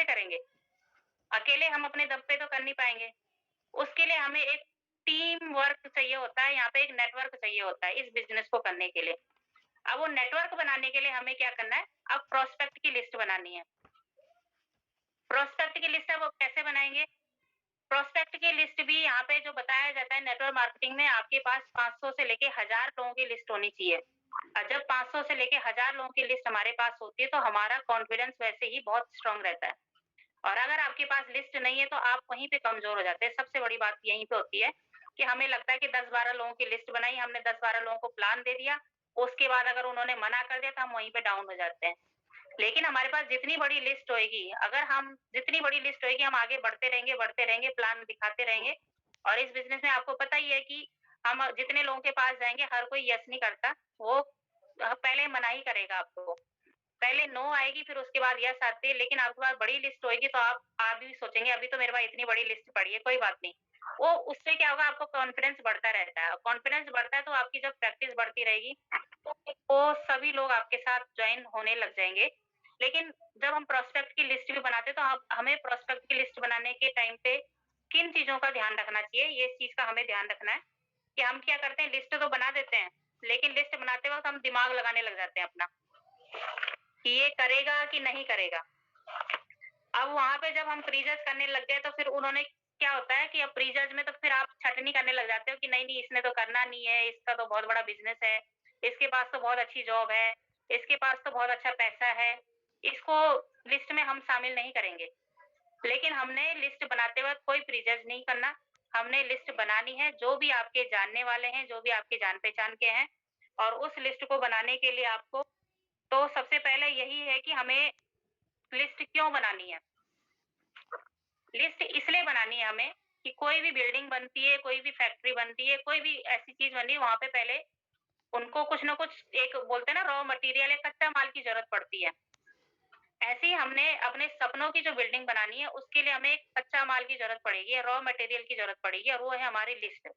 कैसे करेंगे? अकेले हम अपने दम पे तो कर नहीं पाएँगे। उसके लिए हमें एक टीम वर्क चाहिए होता है, यहाँ पे एक नेटवर्क चाहिए होता है इस बिज़नेस को करने के लिए। अब वो नेटवर्क बनाने के लिए हमें क्या करना है, अब प्रोस्पेक्ट की लिस्ट बनानी है। प्रोस्पेक्ट की लिस्ट अब वो कैसे बनाएँगे? प्रोस्पेक्ट की लिस्ट भी यहाँ पे जो बताया जाता है नेटवर्क मार्केटिंग में आपके पास 500 से लेके 1000 लोगों की लिस्ट होनी चाहिए। और जब 500 से लेके 1000 लोगों की लिस्ट हमारे पास होती है तो हमारा कॉन्फिडेंस वैसे ही बहुत स्ट्रॉन्ग रहता है। और अगर आपके पास लिस्ट नहीं है तो आप वहीं पे कमज़ोर हो जाते हैं। सबसे बड़ी बात यहीं पे होती है कि हमें लगता है कि 10-12 लोगों की लिस्ट बनाई, हमने 10-12 लोगों को प्लान दे दिया, उसके बाद अगर उन्होंने मना कर दिया तो हम वहीं पे डाउन हो जाते हैं। लेकिन हमारे पास जितनी बड़ी लिस्ट होएगी, अगर हम जितनी बड़ी लिस्ट होएगी हम आगे बढ़ते रहेंगे, प्लान दिखाते रहेंगे और इस बिज़नेस में आपको पता ही है कि हम जितने लोगों के पास जाएँगे हर कोई यस नहीं करता, वो पहले मना ही करेगा आपको। पहले नो आएगी फिर उसके बाद यस आती है, लेकिन आपके पास बड़ी लिस्ट होएगी तो आप भी सोचेंगे अभी तो मेरे पास इतनी बड़ी लिस्ट पड़ी है, कोई बात नहीं। वो उससे क्या होगा आपको कॉन्फिडेंस बढ़ता रहता है, कॉन्फिडेंस बढ़ता है तो आपकी जब प्रैक्टिस बढ़ती रहेगी, तो वो सभी लोग आपके साथ जॉइन होने लग जाएँगे। लेकिन जब हम प्रोस्पेक्ट की लिस्ट भी बनाते हैं तो हम हमें प्रोस्पेक्ट की लिस्ट बनाने के टाइम पे किन चीज़ों का ध्यान रखना चाहिए, ये चीज़ का हमें ध्यान रखना है कि हम क्या करते हैं लिस्ट तो बना देते हैं, लेकिन लिस्ट बनाते वक़्त हम दिमाग लगाने लग जाते हैं अपना, कि ये करेगा कि नहीं करेगा। अब वहाँ पे जब हम प्री-जज करने लग गए तो फिर उन्होंने क्या होता है कि अब प्री-जज में तो फिर आप छँटनी करने लग जाते हो कि नहीं, नहीं इसने तो करना नहीं है, इसका तो बहुत बड़ा बिज़नेस है, इसके पास तो बहुत अच्छी जॉब है, इसके पास तो बहुत अच्छा पैसा है, इसको लिस्ट में हम शामिल नहीं करेंगे। लेकिन हमने लिस्ट बनाते वक़्त कोई प्री-जज नहीं करना, हमने लिस्ट बनानी है, जो भी आपके जानने वाले हैं, जो भी आपके जान-पहचान के हैं और उस लिस्ट को बनाने के लिए आपको तो सबसे पहले यही है कि हमें लिस्ट क्यों बनानी है? लिस्ट इसलिए बनानी है हमें कि कोई भी बिल्डिंग बनती है, कोई भी फैक्ट्री बनती है, कोई भी ऐसी चीज़ बन रही है, वहाँ पे पहले उनको कुछ न कुछ एक बोलते हैं ना रॉ मटेरियल या कच्चा माल की ज़रूरत पड़ती है। ऐसे ही हमने अपने सपनों की जो बिल्डिंग बनानी है, उसके लिए हमें एक कच्चा माल की ज़रूरत पड़ेगी, रॉ मटेरियल की ज़रूरत पड़ेगी और वो है हमारी लिस्ट।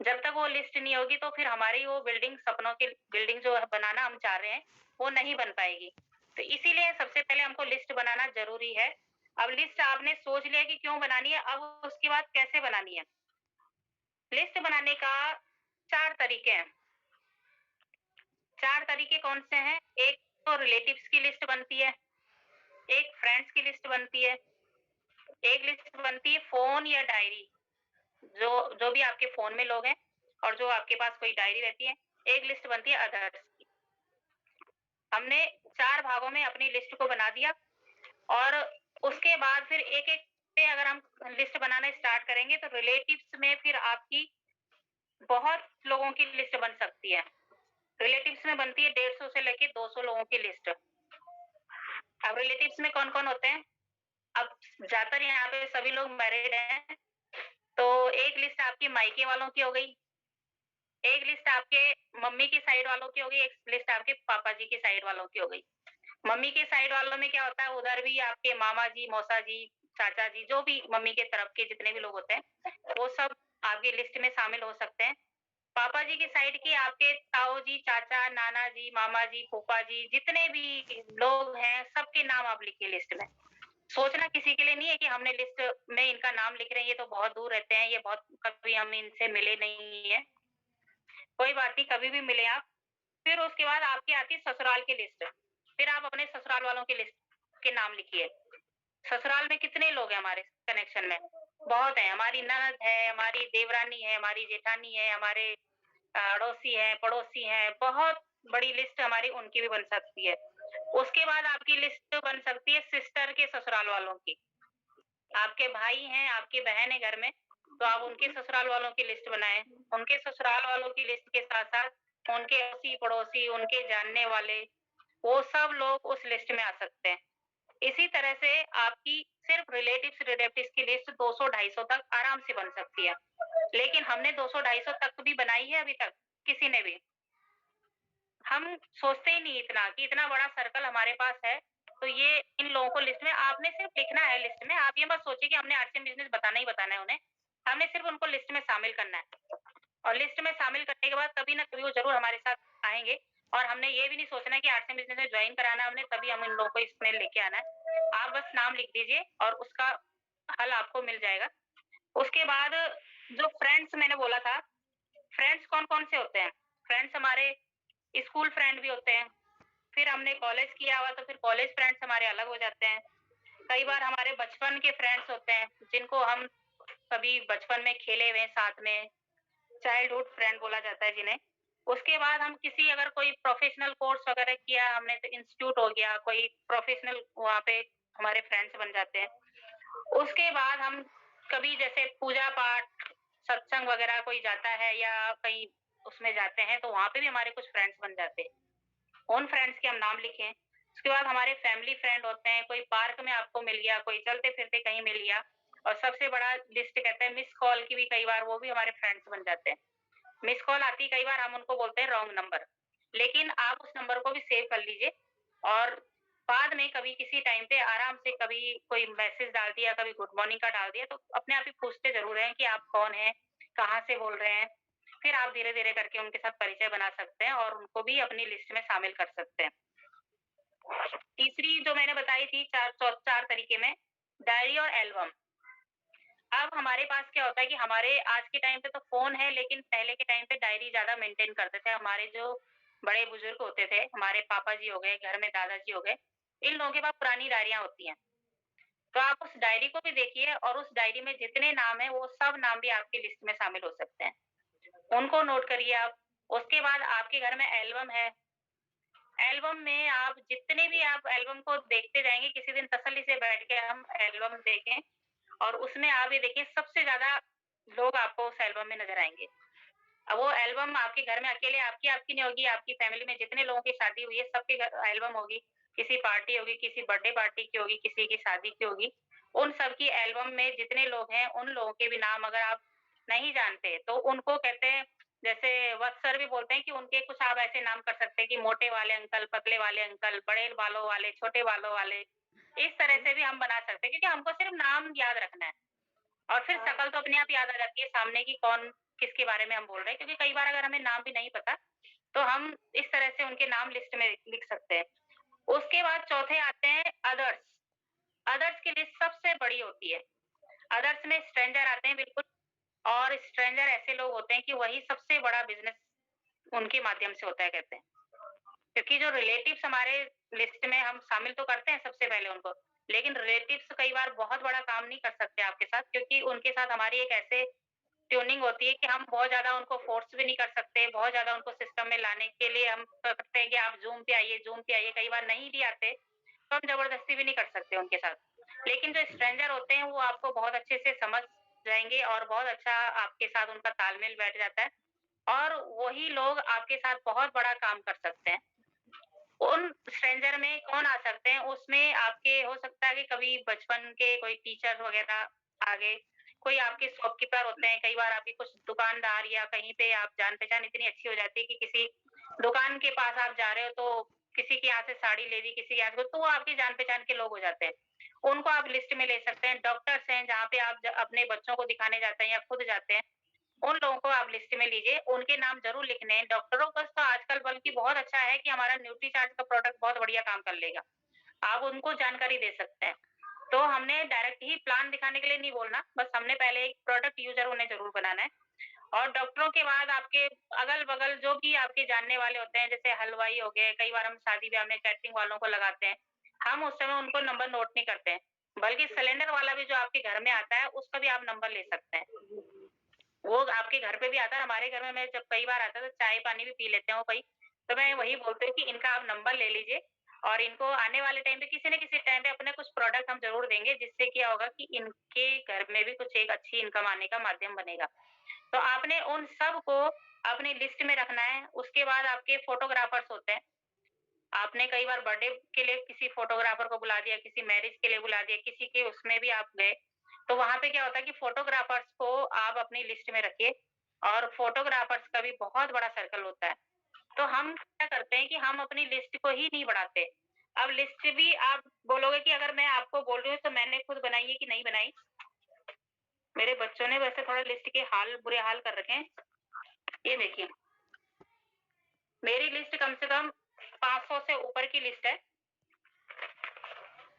जब तक वो लिस्ट नहीं होगी तो फिर हमारी वो बिल्डिंग सपनों की बिल्डिंग जो बनाना हम चाह रहे हैं, वो नहीं बन पाएगी। तो इसीलिए सबसे पहले हमको लिस्ट बनाना ज़रूरी है। अब लिस्ट आपने सोच लिया कि क्यों बनानी है, अब उसके बाद कैसे बनानी है? लिस्ट बनाने का 4 तरीके हैं। 4 तरीके कौन से हैं? एक तो रिलेटिव्स की लिस्ट बनती है, एक फ्रेंड्स की लिस्ट बनती है, एक लिस्ट बनती है फ़ोन या डायरी, जो जो भी आपके फ़ोन में लोग हैं और जो आपके पास कोई डायरी रहती है, एक लिस्ट बनती है अदर्स की। हमने 4 भागों में अपनी लिस्ट को बना दिया और उसके बाद फिर एक-एक से अगर हम लिस्ट बनाना स्टार्ट करेंगे तो रिलेटिव्स में फिर आपकी बहुत लोगों की लिस्ट बन सकती है। रिलेटिव्स में बनती है 150 से लेके 200 लोगों की लिस्ट। अब रिलेटिव्स में कौन-कौन होते हैं? अब ज़्यादातर यहाँ पे सभी लोग मैरिड हैं, तो एक लिस्ट आपकी मायके वालों की हो गई, एक लिस्ट आपके मम्मी की साइड वालों की हो गई, एक लिस्ट आपके पापा जी की साइड वालों की हो गई। मम्मी के साइड वालों में क्या होता है, उधर भी आपके मामा जी, मौसा जी, चाचा जी, जो भी मम्मी के तरफ के जितने भी लोग होते हैं, वो सब आपकी लिस्ट में शामिल हो सकते हैं। पापा जी की साइड के आपके ताऊ जी, चाचा, नाना जी, मामा जी, फूफा जी, जितने भी लोग हैं, सबके नाम आप लिखिए लिस्ट में। सोचना किसी के लिए नहीं है कि हमने लिस्ट में इनका नाम लिख रहे हैं, ये तो बहुत दूर रहते हैं, ये बहुत कभी हम इनसे मिले नहीं हैं। कोई बात नहीं, कभी भी मिले आप। फिर उसके बाद आपकी आती है ससुराल की लिस्ट। फिर आप अपने ससुराल वालों की लिस्ट के नाम लिखिए। ससुराल में कितने लोग हैं हमारे कनेक्शन में? बहुत हैं। हमारी ननद है, हमारी देवरानी है, हमारी जेठानी है, हमारे अड़ोसी हैं, पड़ोसी हैं, बहुत बड़ी लिस्ट हमारी उनकी भी बन सकती है। उसके बाद आपकी लिस्ट बन सकती है सिस्टर के ससुराल वालों की। आपके भाई हैं, आपकी बहन है घर में, तो आप उनके ससुराल वालों की लिस्ट बनाएँ। उनके ससुराल वालों की लिस्ट के साथ-साथ उनके अड़ोसी-पड़ोसी, उनके जानने वाले, वो सब लोग उस लिस्ट में आ सकते हैं। इसी तरह से आपकी सिर्फ रिलेटिव्स की लिस्ट 200-250 तक आराम से बन सकती है। लेकिन हमने 200-250 तक भी बनाई है अभी तक? किसी ने भी? हम सोचते ही नहीं इतना कि इतना बड़ा सर्कल हमारे पास है, तो ये इन लोगों को लिस्ट में आपने सिर्फ लिखना है लिस्ट में, आप ये मत सोचिए कि हमने आरसीएम बिज़नेस बताना ही बताना है उन्हें। हमने सिर्फ उनको लिस्ट में शामिल करना है और लिस्ट में शामिल करने के बाद कभी ना कभी वो ज़रूर हमारे साथ आएँगे और हमने ये भी नहीं सोचना है कि आरसीएम बिज़नेस में जॉइन कराना है हमने तभी हम इन लोगों को इसमें लेके आना है। आप बस नाम लिख दीजिए और उसका हल आपको मिल जाएगा। उसके बाद जो फ्रेंड्स मैंने बोला था, फ्रेंड्स कौन-कौन से होते हैं? फ्रेंड्स हमारे स्कूल फ्रेंड भी होते हैं, फिर हमने कॉलेज किया हुआ तो फिर कॉलेज फ्रेंड्स हमारे अलग हो जाते हैं। कई बार हमारे बचपन के फ्रेंड्स होते हैं, जिनको हम कभी बचपन में खेले हुए हैं साथ में, चाइल्डहुड फ्रेंड बोला जाता है जिन्हें। उसके बाद हम किसी अगर कोई प्रोफ़ेशनल कोर्स वगैरह किया हमने तो इंस्टीट्यूट हो गया, कोई प्रोफ़ेशनल वहाँ पे हमारे फ्रेंड्स बन जाते हैं। उसके बाद हम कभी जैसे पूजा-पाठ, सत्संग वगैरह कोई जाता है या कहीं उसमें जाते हैं, तो वहाँ पे भी हमारे कुछ फ्रेंड्स बन जाते हैं। उन फ्रेंड्स के हम नाम लिखें। उसके बाद हमारे फैमिली फ्रेंड होते हैं, कोई पार्क में आपको मिल गया, कोई चलते-फिरते कहीं मिल गया और सबसे बड़ा लिस्ट कहते हैं मिस्ड कॉल की भी कई बार वो भी हमारे फ्रेंड्स बन जाते हैं। मिस्ड कॉल आती है कई बार हम उनको बोलते हैं रॉन्ग नंबर, लेकिन आप उस नंबर को भी सेव कर लीजिए और बाद में कभी किसी टाइम पे आराम से कभी कोई मैसेज डाल दिया, कभी गुड मॉर्निंग का डाल दिया, तो अपने आप ही पूछते ज़रूर हैं कि आप कौन हैं? कहाँ से बोल रहे हैं? फिर आप धीरे-धीरे करके उनके साथ परिचय बना सकते हैं और उनको भी अपनी लिस्ट में शामिल कर सकते हैं। तीसरी जो मैंने बताई थी 4 तरीके में, डायरी और एल्बम। अब हमारे पास क्या होता है कि हमारे आज के टाइम पे तो फ़ोन है, लेकिन पहले के टाइम पे डायरी ज़्यादा मेंटेन करते थे। हमारे जो बड़े-बुजुर्ग होते थे, हमारे पापा जी हो गए, घर में दादाजी हो गए, इन लोगों के पास पुरानी डायरियाँ होती हैं। तो आप उस डायरी को भी देखिए और उस डायरी में जितने नाम हैं, वो सब नाम भी आपकी लिस्ट में शामिल हो सकते हैं। उनको नोट करिए आप। उसके बाद आपके घर में एल्बम है, एल्बम में आप जितने भी आप एल्बम को देखते जाएँगे, किसी दिन तसल्ली से बैठ के हम एल्बम देखें और उसमें आप ये देखिए सबसे ज़्यादा लोग आपको उस एल्बम में नज़र आएँगे। अब वो एल्बम आपके घर में अकेले आपकी नहीं होगी, आपकी फैमिली में जितने लोगों की शादी हुई है, सबके घर एल्बम होगी। किसी पार्टी होगी, किसी बर्थडे पार्टी की होगी, किसी की शादी की होगी। उन सब की एल्बम में जितने लोग हैं, उन लोगों के भी नाम अगर आप नहीं जानते, तो उनको कहते हैं जैसे वत्स सर भी बोलते हैं कि उनके कुछ आप ऐसे नाम कर सकते हैं कि मोटे वाले अंकल, पतले वाले अंकल, बड़े बालों वाले, छोटे बालों वाले। इस तरह से भी हम बना सकते हैं क्योंकि हमको सिर्फ नाम याद रखना है। और फिर शक्ल तो अपने आप याद आ जाती है सामने की कौन किसके बारे में हम बोल रहे हैं क्योंकि कई बार अगर हमें नाम भी नहीं पता, तो हम इस तरह से उनके नाम लिस्ट में लिख सकते हैं। उसके बाद चौथे आते हैं अदर्स। अदर्स की लिस्ट सबसे बड़ी होती है। अदर्स में स्ट्रेंजर आते हैं बिल्कुल और स्ट्रेंजर ऐसे लोग होते हैं कि वही सबसे बड़ा बिज़नेस उनके माध्यम से होता है कहते हैं। क्योंकि जो रिलेटिव्स हमारे लिस्ट में हम शामिल तो करते हैं सबसे पहले उनको, लेकिन रिलेटिव्स कई बार बहुत बड़ा काम नहीं कर सकते आपके साथ क्योंकि उनके साथ हमारी एक ऐसे ट्यूनिंग होती है कि हम बहुत ज़्यादा उनको फ़ोर्स भी नहीं कर सकते, बहुत ज़्यादा उनको सिस्टम में लाने के लिए हम करते हैं कि आप ज़ूम पे आइए, कई बार नहीं भी आते, तो हम ज़बरदस्ती भी नहीं कर सकते उनके साथ। लेकिन जो स्ट्रेंजर होते हैं, वो आपको बहुत अच्छे से समझ जाएँगे और बहुत अच्छा आपके साथ उनका तालमेल बैठ जाता है और वही लोग आपके साथ बहुत बड़ा काम कर सकते हैं। उन स्ट्रेंजर में कौन आ सकते हैं, उसमें आपके हो सकता है कि कभी बचपन के कोई टीचर वगैरह आ गए, कोई आपके शॉपकीपर होते हैं, कई बार आपके कुछ दुकानदार या कहीं पे आप जान-पहचान इतनी अच्छी हो जाती है कि किसी दुकान के पास आप जा रहे हो तो किसी के यहाँ से साड़ी ले ली, किसी के यहाँ से तो वो आपकी जान-पहचान के लोग हो जाते हैं। उनको आप लिस्ट में ले सकते हैं, डॉक्टर्स हैं जहाँ पे आप अपने बच्चों को दिखाने जाते हैं या खुद जाते हैं, उन लोगों को आप लिस्ट में लीजिए, उनके नाम ज़रूर लिखने हैं। डॉक्टरों का तो आजकल बल्कि बहुत अच्छा है कि हमारा न्यूट्रीचार्ज का प्रोडक्ट बहुत बढ़िया काम कर लेगा। आप उनको जानकारी दे सकते हैं। तो हमने डायरेक्ट ही प्लान दिखाने के लिए नहीं बोलना, बस हमने पहले एक प्रोडक्ट यूज़र उन्हें ज़रूर बनाना है। और डॉक्टरों के बाद आपके अगल-बगल जो भी आपके जानने वाले होते हैं, जैसे हलवाई हो गए, कई बार हम शादी-ब्याह में कैटरिंग वालों को लगाते हैं। हम उस समय उनको नंबर नोट नहीं करते हैं, बल्कि सिलेंडर वाला भी जो आपके घर में आता है, उसका भी आप नंबर ले सकते हैं। वो आपके घर पे भी आता है, हमारे घर में मैं जब कई बार आता है तो चाय-पानी भी पी लेते हैं वो भई, तो मैं वही बोलती हूँ कि इनका आप नंबर ले लीजिए और इनको आने वाले टाइम पे किसी न किसी टाइम पे अपने कुछ प्रोडक्ट हम ज़रूर देंगे, जिससे क्या होगा कि इनके घर में भी कुछ एक अच्छी इनकम आने का माध्यम बनेगा। तो आपने उन सब को अपनी लिस्ट में रखना है, उसके बाद आपके फ़ोटोग्राफ़र्स होते हैं। आपने कई बार बर्थडे के लिए किसी फ़ोटोग्राफ़र को बुला दिया, किसी मैरिज के लिए बुला दिया, किसी के उसमें भी आप गए, तो वहाँ पे क्या होता है कि फ़ोटोग्राफ़र्स को आप अपनी लिस्ट में रखिए और फ़ोटोग्राफ़र्स का भी बहुत बड़ा सर्कल होता है। तो हम क्या करते हैं कि हम अपनी लिस्ट को ही नहीं बढ़ाते। अब लिस्ट भी आप बोलोगे कि अगर मैं आपको बोल रही हूँ तो मैंने खुद बनाई है कि नहीं बनाई? मेरे बच्चों ने वैसे थोड़ा लिस्ट के बुरे हाल कर रखे हैं। ये देखिए, मेरी लिस्ट कम से कम 500 से ऊपर की लिस्ट है।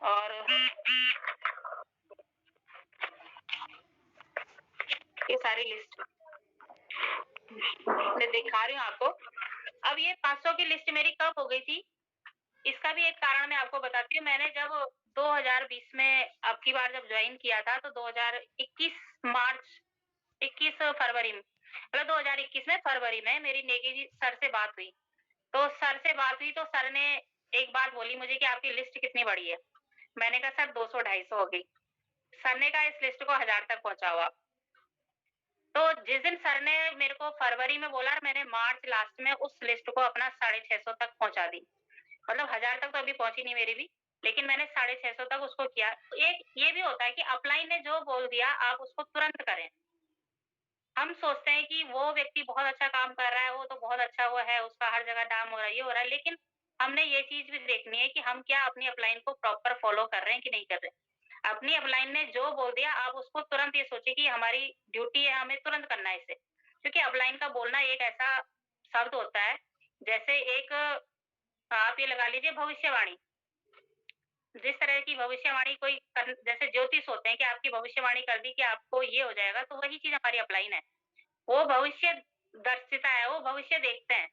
और ये सारी लिस्ट मैं दिखा रही हूँ आपको। अब ये 500 की लिस्ट मेरी कब हो गई थी, इसका भी एक कारण मैं आपको बताती हूँ। मैंने जब 2020 में अब की बार जब ज्वाइन किया था तो 2021 मार्च 21 फरवरी में, मतलब 2021 में फरवरी में मेरी नेगी जी सर से बात हुई। तो सर से बात हुई तो सर ने एक बात बोली मुझे कि आपकी लिस्ट कितनी बड़ी है? मैंने कहा सर 200-250 हो गई। सर ने कहा इस लिस्ट को 1000 तक पहुँचाओ आप। तो जिस दिन सर ने मेरे को फरवरी में बोला, मैंने मार्च लास्ट में उस लिस्ट को अपना 650 तक पहुँचा दी। मतलब 1000 तक तो अभी पहुँची नहीं मेरी भी, लेकिन मैंने 650 तक उसको किया। तो एक ये भी होता है कि अपलाइन ने जो बोल दिया आप उसको तुरंत करें। हम सोचते हैं कि वो व्यक्ति बहुत अच्छा काम कर रहा है, वो तो बहुत अच्छा वो है, उसका हर जगह नाम हो रहा है, ये हो रहा है, लेकिन हमने ये चीज़ भी देखनी है कि हम क्या अपनी अपलाइन को प्रॉपर फॉलो कर रहे हैं कि नहीं कर रहे हैं। अपनी अपलाइन ने जो बोल दिया आप उसको तुरंत ये सोचिए कि हमारी ड्यूटी है, हमें तुरंत करना है इसे। क्योंकि अपलाइन का बोलना एक ऐसा शब्द होता है, जैसे एक आप ये लगा लीजिए भविष्यवाणी। जिस तरह की भविष्यवाणी कोई कर जैसे ज्योतिष होते हैं कि आपकी भविष्यवाणी कर दी कि आपको ये हो जाएगा, तो वही चीज़ हमारी अपलाइन है। वो भविष्य दर्शिता है, वो भविष्य देखते हैं।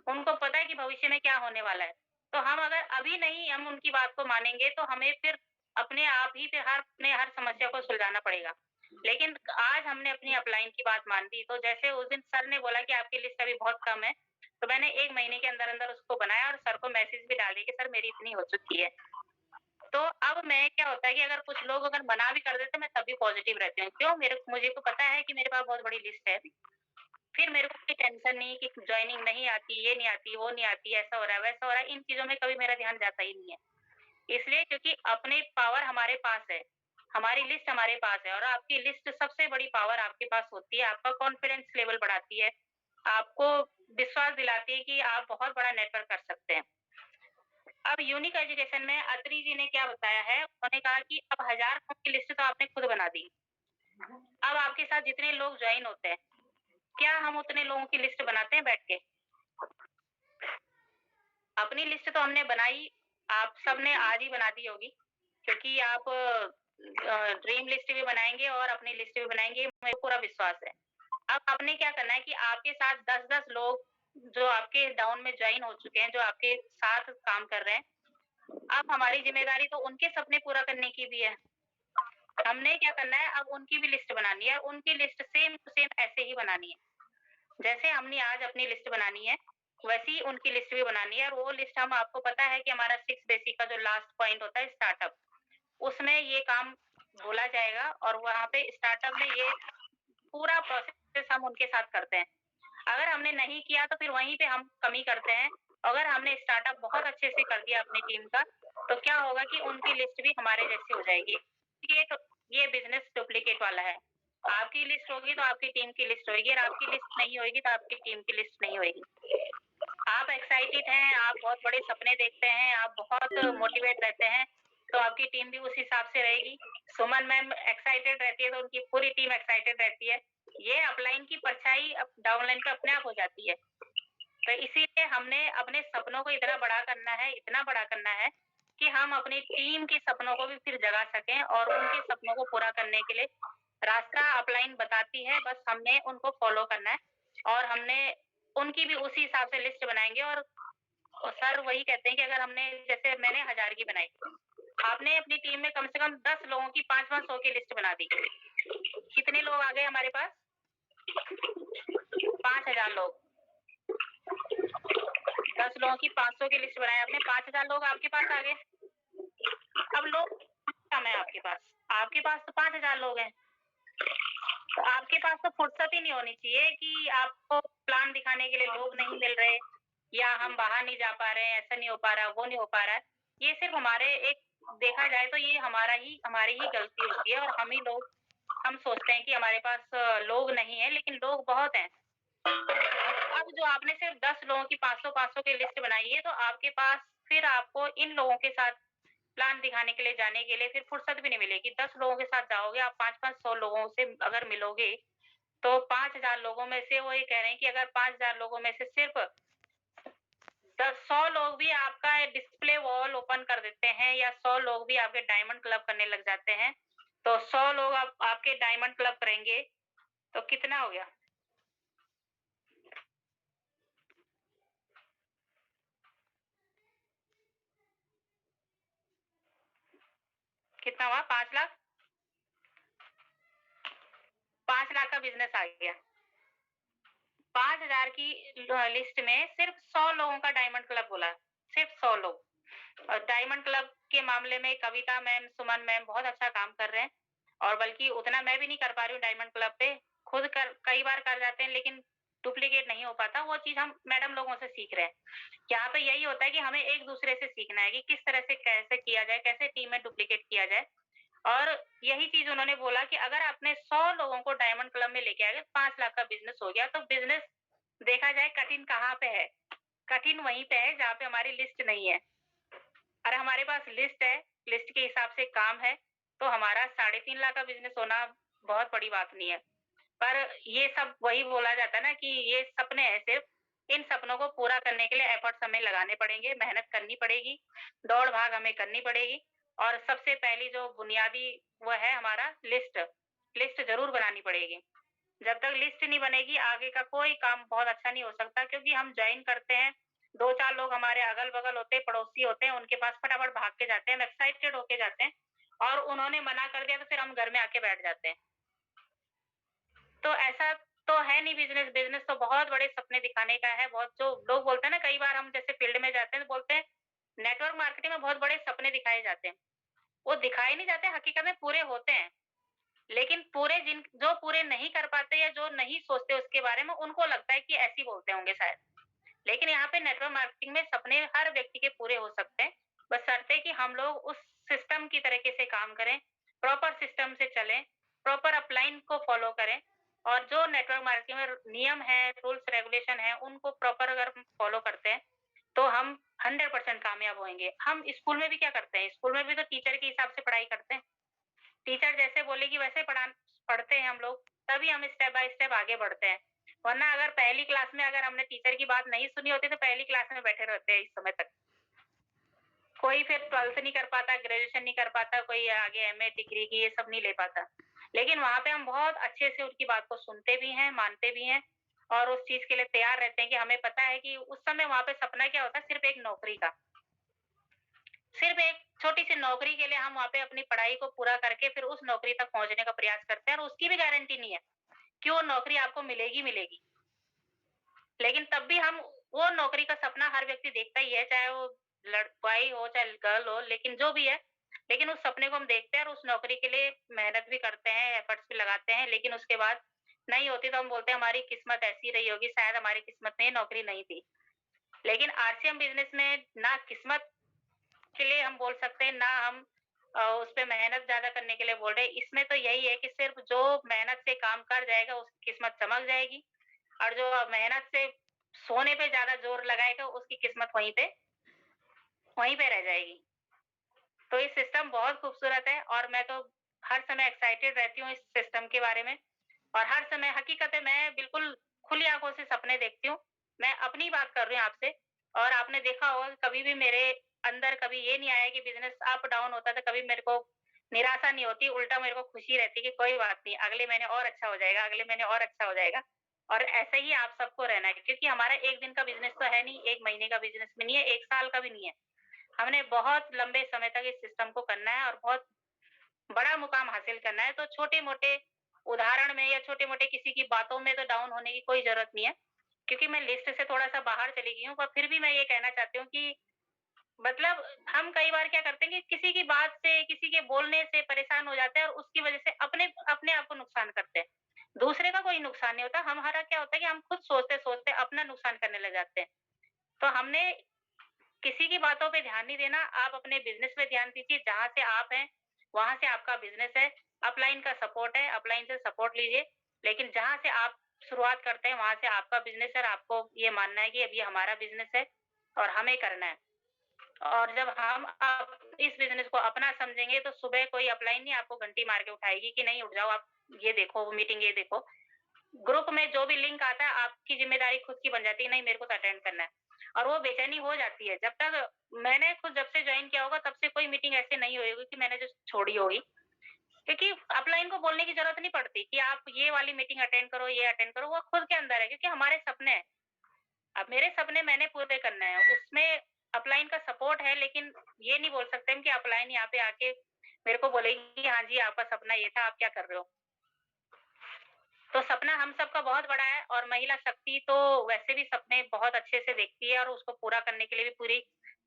उनको पता है कि भविष्य में क्या होने वाला है। तो हम अगर अभी नहीं हम उनकी बात को मानेंगे तो हमें फिर अपने आप ही फिर हर समस्या को सुलझाना पड़ेगा। लेकिन आज हमने अपनी अपलाइन की बात मान ली, तो जैसे उस दिन सर ने बोला कि आपकी लिस्ट अभी बहुत कम है, तो मैंने 1 महीने के अंदर-अंदर उसको बनाया और सर को मैसेज भी डाल दिया कि सर मेरी इतनी हो चुकी है। तो अब मैं क्या होता है कि अगर कुछ लोग अगर मना भी कर देते हैं, मैं तब भी पॉज़िटिव रहती हूँ। क्यों? मुझे तो पता है कि मेरे पास बहुत बड़ी लिस्ट है। फिर मेरे को कोई टेंशन नहीं कि जॉइनिंग नहीं आती, ये नहीं आती, वो नहीं आती, ऐसा हो रहा है, वैसा हो रहा है, इन चीज़ों में कभी मेरा ध्यान जाता ही नहीं है। इसलिए क्योंकि अपनी पावर हमारे पास है, हमारी लिस्ट हमारे पास है और आपकी लिस्ट सबसे बड़ी पावर आपके पास होती है, आपका कॉन्फिडेंस लेवल बढ़ाती है, आपको विश्वास दिलाती है कि आप बहुत बड़ा नेटवर्क कर सकते हैं। अब यूनिक एजुकेशन में अत्री जी ने क्या बताया है, उन्होंने कहा कि अब 1000 लोगों की लिस्ट तो आपने खुद बना दी। अब आपके साथ जितने लोग जॉइन होते हैं, क्या हम उतने लोगों की लिस्ट बनाते हैं बैठ के? अपनी लिस्ट तो हमने बनाई, आप सबने आज ही बना दी होगी, क्योंकि आप ड्रीम लिस्ट भी बनाएँगे और अपनी लिस्ट भी बनाएँगे, मुझे पूरा विश्वास है। अब आपने क्या करना है कि आपके साथ 10-10 लोग जो आपके डाउन में जॉइन हो चुके हैं, जो आपके साथ काम कर रहे हैं, अब हमारी ज़िम्मेदारी तो उनके सपने पूरा करने की भी है। हमने क्या करना है, अब उनकी भी लिस्ट बनानी है, उनकी लिस्ट सेम टू सेम ऐसे ही बनानी है। जैसे हमने आज अपनी लिस्ट बनानी है, वैसे ही उनकी लिस्ट भी बनानी है और वो लिस्ट हम आपको पता है कि हमारा 6 बेसिक का जो लास्ट पॉइंट होता है स्टार्टअप, उसमें ये काम बोला जाएगा और वहाँ पे स्टार्टअप में ये पूरा प्रोसेस हम उनके साथ करते हैं। अगर हमने नहीं किया तो फिर वहीं पे हम कमी करते हैं। अगर हमने स्टार्टअप बहुत अच्छे से कर दिया अपनी टीम का, तो क्या होगा कि उनकी लिस्ट भी हमारे जैसी हो जाएगी। ये तो ये बिज़नेस डुप्लीकेट वाला है। आपकी लिस्ट होगी तो आपकी टीम की लिस्ट होएगी और आपकी लिस्ट नहीं होएगी तो आपकी टीम की लिस्ट नहीं होएगी। आप एक्साइटेड हैं, आप बहुत बड़े सपने देखते हैं, आप बहुत मोटिवेट रहते हैं, तो आपकी टीम भी उस हिसाब से रहेगी। सुमन मैम एक्साइटेड रहती है तो उनकी पूरी टीम एक्साइटेड रहती है। ये अपलाइन की परछाई अब डाउनलाइन पे अपने आप हो जाती है। तो इसीलिए हमने अपने सपनों को इतना बड़ा करना है कि हम अपनी टीम के सपनों को भी फिर जगा सकें और उनके सपनों को पूरा करने के लिए रास्ता अपलाइन बताती है, बस हमने उनको फॉलो करना है और हमने उनकी भी उसी हिसाब से लिस्ट बनाएँगे और सर वही कहते हैं कि अगर हमने जैसे मैंने 1000 की बनाई, आपने अपनी टीम में कम से कम 10 लोगों की 5-5 100 की लिस्ट बना दी। कितने लोग आ गए हमारे पास? 5000 लोग। 10 लोगों की 500 की लिस्ट बनाई आपने, 5000 लोग आपके पास आ गए। अब लोग कम है आपके पास। आपके पास तो 5000 लोग हैं। तो आपके पास तो फुर्सत ही नहीं होनी चाहिए कि आपको प्लान दिखाने के लिए लोग नहीं मिल रहे या हम बाहर नहीं जा पा रहे हैं, ऐसा नहीं हो पा रहा, वो नहीं हो पा रहा है। ये सिर्फ़ हमारे एक देखा जाए तो ये हमारी ही गलती होती है और हम सोचते हैं कि हमारे पास लोग नहीं हैं, लेकिन लोग बहुत हैं। अब जो आपने सिर्फ 10 लोगों की 500-500 की लिस्ट बनाई है, तो आपके पास फिर आपको इन लोगों के साथ प्लान दिखाने के लिए जाने के लिए फिर फुर्सत भी नहीं मिलेगी। 10 लोगों के साथ जाओगे, आप 5-5 100 लोगों से अगर मिलोगे, तो 5000 लोगों में से वो ये कह रहे हैं कि अगर 5000 लोगों में से सिर्फ 100 लोग भी आपका डिस्प्ले वॉल ओपन कर देते हैं या 100 लोग भी आपके डायमंड क्लब करने लग जाते हैं, तो 100 लोग आपके डायमंड क्लब करेंगे, तो कितना हो गया? कितना हुआ? 5 लाख? 5 लाख का बिज़नेस आ गया। 5,000 की लिस्ट में सिर्फ 100 लोगों का डायमंड क्लब बोला, सिर्फ 100 लोग। और डायमंड क्लब के मामले में कविता मैम, सुमन मैम बहुत अच्छा काम कर रहे हैं और बल्कि उतना मैं भी नहीं कर पा रही हूँ डायमंड क्लब पे। खुद कर कई बार कर जाते हैं लेकिन डुप्लीकेट नहीं हो पाता, वो चीज़ हम मैडम लोगों से सीख रहे हैं। यहाँ पे यही होता है कि हमें एक-दूसरे से सीखना है कि किस तरह से कैसे किया जाए, कैसे टीम में डुप्लीकेट किया जाए। और यही चीज़ उन्होंने बोला कि अगर आपने 100 लोगों को डायमंड क्लब में लेके आ गए, 5 लाख का बिज़नेस हो गया, तो बिज़नेस देखा जाए कठिन कहाँ पे है? कठिन वहीं पे है जहाँ पे हमारी लिस्ट नहीं है। और हमारे पास लिस्ट है, लिस्ट के हिसाब से काम है, तो हमारा 3.5 लाख का बिज़नेस होना बहुत बड़ी बात नहीं है। पर ये सब वही बोला जाता है ना कि ये सपने हैं सिर्फ़, इन सपनों को पूरा करने के लिए एफर्ट्स हमें लगाने पड़ेंगे, मेहनत करनी पड़ेगी, दौड़-भाग हमें करनी पड़ेगी और सबसे पहली जो बुनियादी वो है हमारा लिस्ट, लिस्ट ज़रूर बनानी पड़ेगी। जब तक लिस्ट नहीं बनेगी, आगे का कोई काम बहुत अच्छा नहीं हो सकता क्योंकि हम जॉइन करते हैं, 2-4 लोग हमारे अगल-बगल होते हैं, पड़ोसी होते हैं, उनके पास फटाफट भाग के जाते हैं, हम एक्साइटेड होके जाते हैं और उन्होंने मना कर दिया तो फिर हम घर में आके बैठ जाते हैं। तो ऐसा तो है नहीं बिज़नेस, बिज़नेस तो बहुत बड़े सपने दिखाने का है, बहुत जो लोग बोलते हैं ना कई बार हम जैसे फील्ड में जाते हैं तो बोलते हैं, नेटवर्क मार्केटिंग में बहुत बड़े सपने दिखाए जाते हैं। वो दिखाए नहीं जाते, हकीकत में पूरे होते हैं। लेकिन पूरे जिन जो पूरे नहीं कर पाते या जो नहीं सोचते उसके बारे में, उनको लगता है कि ऐसे ही बोलते होंगे शायद। लेकिन यहाँ पे नेटवर्क मार्केटिंग में सपने हर व्यक्ति के पूरे हो सकते हैं, बशर्ते कि हम लोग उस सिस्टम की तरीके से काम करें, प्रॉपर सिस्टम से चलें, प्रॉपर अपलाइन को फॉलो करें और जो नेटवर्क मार्केटिंग में नियम है, रूल्स रेगुलेशन है, उनको प्रॉपर अगर हम फॉलो करते हैं, तो हम 100% कामयाब होंगे। हम स्कूल में भी क्या करते हैं, स्कूल में भी तो टीचर के हिसाब से पढ़ाई करते हैं। टीचर जैसे बोलेगी वैसे पढ़ते हैं हम लोग, तभी हम स्टेप बाय स्टेप आगे बढ़ते हैं। वरना अगर पहली क्लास में अगर हमने टीचर की बात नहीं सुनी होती तो पहली क्लास में बैठे रहते हैं इस समय तक। कोई फिर 12th नहीं कर पाता, ग्रेजुएशन नहीं कर पाता, कोई आगे एमए डिग्री की ये सब नहीं ले पाता। लेकिन वहाँ पे हम बहुत अच्छे से उनकी बात को सुनते भी हैं, मानते भी हैं और उस चीज़ के लिए तैयार रहते हैं कि हमें पता है कि उस समय वहाँ पे सपना क्या होता है, सिर्फ़ एक नौकरी का। सिर्फ़ एक छोटी-सी नौकरी के लिए हम वहाँ पे अपनी पढ़ाई को पूरा करके फिर उस नौकरी तक पहुँचने का प्रयास करते हैं और उसकी भी गारंटी नहीं है कि वो नौकरी आपको मिलेगी, मिलेगी। लेकिन तब भी हम वो नौकरी का सपना हर व्यक्ति देखता ही है, चाहे वो बॉय हो, चाहे गर्ल हो, लेकिन जो भी है, लेकिन उस सपने को हम देखते हैं और उस नौकरी के लिए मेहनत भी करते हैं, एफर्ट्स भी लगाते हैं, लेकिन उसके बाद नहीं होती तो हम बोलते हैं हमारी किस्मत ऐसी रही होगी, शायद हमारी किस्मत में ये नौकरी नहीं थी। लेकिन आरसीएम बिज़नेस में ना किस्मत के लिए हम बोल सकते हैं, ना हम उसपे मेहनत ज़्यादा करने के लिए बोल रहे हैं। इसमें तो यही है कि सिर्फ़ जो मेहनत से काम कर जाएगा, उसकी किस्मत चमक जाएगी और जो मेहनत से सोने पे ज़्यादा ज़ोर लगाएगा, उसकी किस्मत वहीं पे रह जाएगी। तो ये सिस्टम बहुत खूबसूरत है और मैं तो हर समय एक्साइटेड रहती हूँ इस सिस्टम के बारे में और हर समय हकीकत है मैं बिल्कुल खुली आँखों से सपने देखती हूँ। मैं अपनी बात कर रही हूँ आपसे और आपने देखा होगा कि कभी भी मेरे अंदर कभी ये नहीं आया कि बिज़नेस अप डाउन होता था, कभी मेरे को निराशा नहीं होती, उल्टा मेरे को खुशी रहती कि कोई बात नहीं, अगले महीने और अच्छा हो जाएगा, अगले महीने और अच्छा हो जाएगा। और ऐसे ही आप सबको रहना है क्योंकि हमारा 1 दिन का बिज़नेस तो है नहीं, 1 महीने का बिज़नेस भी नहीं है, 1 साल का भी नहीं है। हमने बहुत लंबे समय तक इस सिस्टम को करना है और बहुत बड़ा मुकाम हासिल करना है, तो छोटे-मोटे उदाहरण में या छोटे-मोटे किसी की बातों में तो डाउन होने की कोई ज़रूरत नहीं है, क्योंकि मैं लिस्ट से थोड़ा-सा बाहर चली गई हूँ, पर फिर भी मैं ये कहना चाहती हूँ कि मतलब हम कई बार क्या करते हैं कि किसी की बात से, किसी के बोलने से परेशान हो जाते हैं और उसकी वज़ह से अपने अपने आप को नुकसान करते हैं। दूसरे का कोई नुकसान नहीं होता, हमारा क्या होता है कि हम खुद सोचते-सोचते अपना नुकसान करने लग जाते हैं। तो हमने किसी की बातों पे ध्यान नहीं देना, आप अपने बिज़नेस पे ध्यान दीजिए, जहाँ से आप हैं, वहाँ से आपका बिज़नेस है। अपलाइन का सपोर्ट है, अपलाइन से सपोर्ट लीजिए, लेकिन जहाँ से आप शुरुआत करते हैं, वहाँ से आपका बिज़नेस है और आपको ये मानना है कि अब ये हमारा बिज़नेस है और हमें करना है। और जब हम अब इस बिज़नेस को अपना समझेंगे, तो सुबह कोई अपलाइन नहीं आपको घंटी मार के उठाएगी कि नहीं उठ जाओ आप ये देखो, वो मीटिंग ये देखो। ग्रुप में जो भी लिंक आता है, आपकी ज़िम्मेदारी खुद की बन जाती है, नहीं मेरे को तो अटेंड करना है। और वो बेचैनी हो जाती है। जब तक मैंने खुद जब से जॉइन किया होगा तब से कोई मीटिंग ऐसी नहीं हुई होगी कि मैंने जो छोड़ी होगी। क्योंकि अपलाइन को बोलने की ज़रूरत नहीं पड़ती कि आप ये वाली मीटिंग अटेंड करो, ये अटेंड करो, वो खुद के अंदर है क्योंकि हमारे सपने हैं। अब मेरे सपने मैंने पूरे करने हैं, उसमें अपलाइन का सपोर्ट है लेकिन ये नहीं बोल सकते हम कि अपलाइन यहाँ पे आके मेरे को बोलेगी कि हाँ जी, आपका सपना ये था, आप क्या कर रहे हो? तो सपना हम सबका बहुत बड़ा है और महिला शक्ति तो वैसे भी सपने बहुत अच्छे से देखती है और उसको पूरा करने के लिए भी पूरी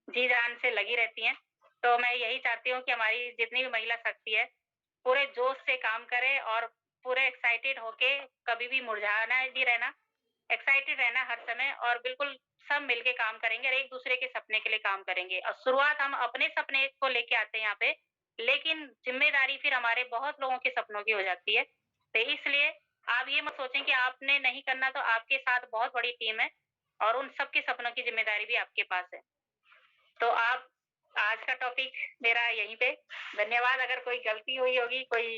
जी-जान से लगी रहती हैं। तो मैं यही चाहती हूँ कि हमारी जितनी भी महिला शक्ति है, पूरे जोश से काम करे और पूरे एक्साइटेड होके कभी भी मुरझाना नहीं रहना, एक्साइटेड रहना हर समय और बिल्कुल सब मिलके काम करेंगे और एक-दूसरे के सपने के लिए काम करेंगे और शुरुआत हम अपने सपने को लेके आते हैं यहाँ पे, लेकिन ज़िम्मेदारी फिर हमारे बहुत लोगों के सपनों की हो जाती है। तो इसलिए आप ये मत सोचें कि आपने नहीं करना तो आपके साथ बहुत बड़ी टीम है और उन सबके सपनों की ज़िम्मेदारी भी आपके पास है। तो आप आज का टॉपिक मेरा यहीं पे धन्यवाद अगर कोई गलती हुई होगी, कोई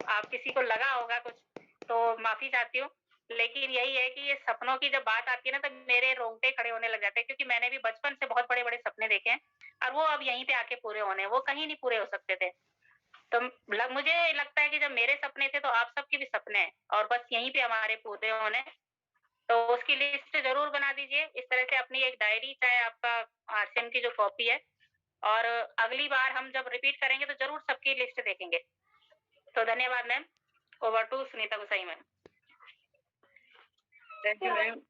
आप किसी को लगा होगा कुछ, तो माफ़ी चाहती हूँ। लेकिन यही है कि ये सपनों की जब बात आती है ना, तो मेरे रोंगटे खड़े होने लग जाते हैं क्योंकि मैंने भी बचपन से बहुत बड़े-बड़े सपने देखे हैं और वो अब यहीं पे आके पूरे होने हैं, वो कहीं नहीं पूरे हो सकते थे। तो मुझे लगता है कि जब मेरे सपने थे, तो आप सबके भी सपने हैं और बस यहीं पे हमारे पूरे होने हैं। तो उसकी लिस्ट ज़रूर बना दीजिए। इस तरह से अपनी एक डायरी चाहे आपका आरसीएम की जो कॉपी है और अगली बार हम जब रिपीट करेंगे तो ज़रूर सबकी लिस्ट देखेंगे। तो धन्यवाद ma'am. Over to Sunita Gusain ma'am. Thank you ma'am.